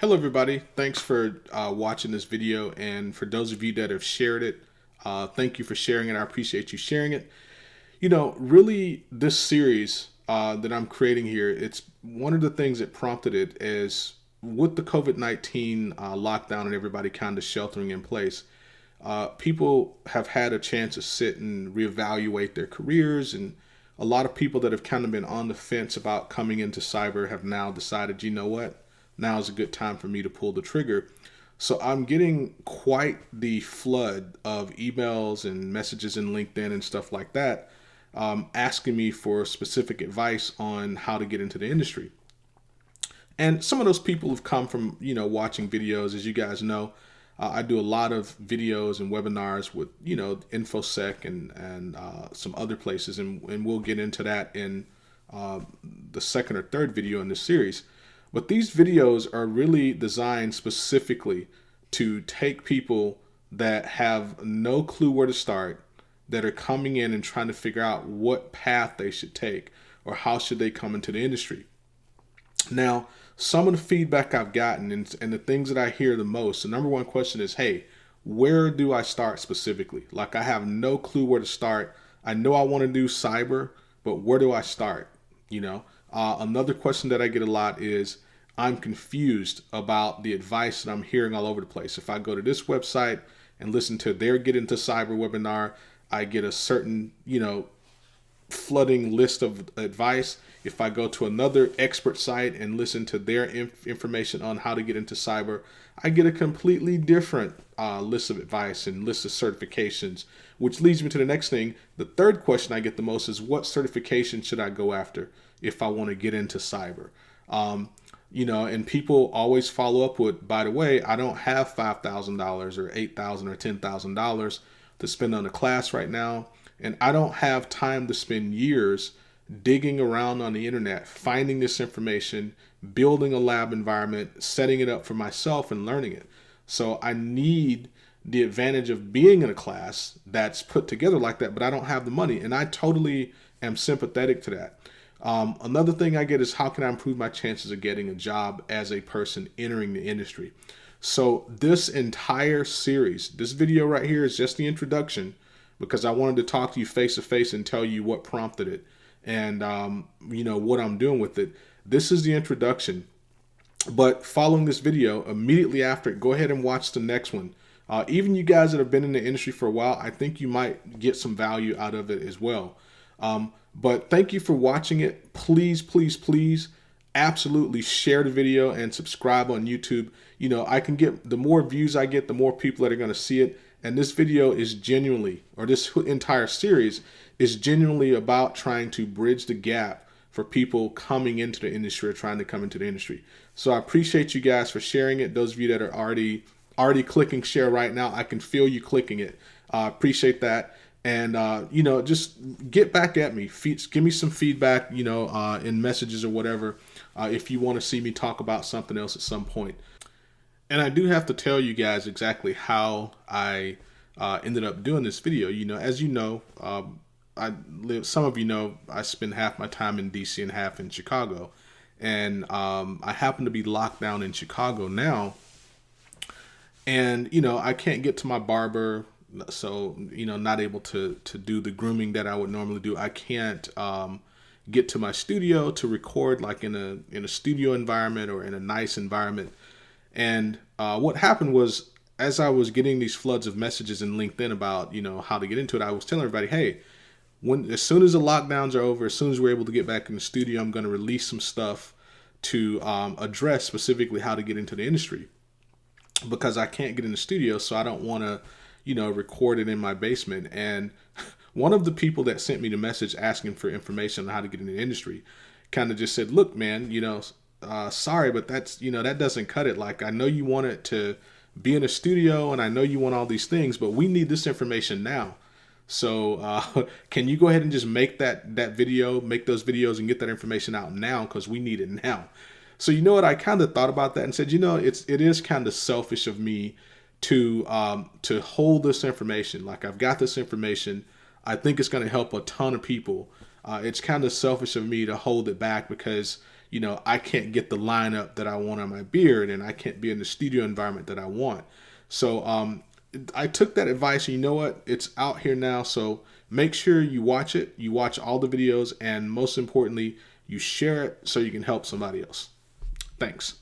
Hello everybody, thanks for watching this video, and for those of you that have shared it, thank you for sharing it. I appreciate you sharing it. Really this series that I'm creating here, it's one of the things that prompted it is with the COVID-19 lockdown and everybody kind of sheltering in place, people have had a chance to sit and reevaluate their careers, and a lot of people that have kind of been on the fence about coming into cyber have now decided, you know what, now is a good time for me to pull the trigger. So I'm getting quite the flood of emails and messages in LinkedIn and stuff like that, asking me for specific advice on how to get into the industry. And some of those people have come from, watching videos. As you guys know, I do a lot of videos and webinars with, InfoSec and some other places. And we'll get into that in the second or third video in this series. But these videos are really designed specifically to take people that have no clue where to start, that are coming in and trying to figure out what path they should take or how should they come into the industry. Now, some of the feedback I've gotten and the things that I hear the most, the number one question is, hey, where do I start specifically? Like, I have no clue where to start. I know I want to do cyber, but where do I start? Another question that I get a lot is, I'm confused about the advice that I'm hearing all over the place. If I go to this website and listen to their Get Into Cyber webinar, I get a certain, flooding list of advice. If I go to another expert site and listen to their information on how to get into cyber, I get a completely different list of advice and list of certifications, which leads me to the next thing. The third question I get the most is, what certification should I go after if I want to get into cyber? And people always follow up with, by the way, I don't have $5,000 or $8,000 or $10,000 to spend on a class right now. And I don't have time to spend years digging around on the internet, finding this information, building a lab environment, setting it up for myself and learning it. So I need the advantage of being in a class that's put together like that, but I don't have the money. And I totally am sympathetic to that. Another thing I get is, how can I improve my chances of getting a job as a person entering the industry? So this entire series, this video right here is just the introduction, because I wanted to talk to you face to face and tell you what prompted it and, what I'm doing with it. This is the introduction. But following this video, immediately after it, go ahead and watch the next one. Even you guys that have been in the industry for a while, I think you might get some value out of it as well. But thank you for watching it. Please, please, please, absolutely share the video and subscribe on YouTube. I can get, the more views I get, the more people that are going to see it. And this video is genuinely, or this entire series is genuinely about trying to bridge the gap for people coming into the industry or trying to come into the industry. So I appreciate you guys for sharing it. Those of you that are already clicking share right now, I can feel you clicking it. Appreciate that. And, just get back at me. Give me some feedback, in messages or whatever, if you want to see me talk about something else at some point. And I do have to tell you guys exactly how I ended up doing this video. As you know, some of you know, I spend half my time in DC and half in Chicago. And I happen to be locked down in Chicago now. And, I can't get to my barber. So, not able to do the grooming that I would normally do. I can't get to my studio to record like in a studio environment or in a nice environment. And what happened was, as I was getting these floods of messages in LinkedIn about, how to get into it, I was telling everybody, hey, as soon as the lockdowns are over, as soon as we're able to get back in the studio, I'm going to release some stuff to address specifically how to get into the industry, because I can't get in the studio. So I don't want to, record it in my basement. And one of the people that sent me the message asking for information on how to get in the industry kind of just said, look, man, sorry, but that's, that doesn't cut it. Like, I know you want it to be in a studio and I know you want all these things, but we need this information now. So can you go ahead and just make that video, make those videos and get that information out now, because we need it now. So you know what, I kind of thought about that and said, it is kind of selfish of me to hold this information. Like, I've got this information. I think it's going to help a ton of people. It's kind of selfish of me to hold it back because, I can't get the lineup that I want on my beard, and I can't be in the studio environment that I want. So I took that advice, and you know what? It's out here now. So make sure you watch it. You watch all the videos, and most importantly, you share it so you can help somebody else. Thanks.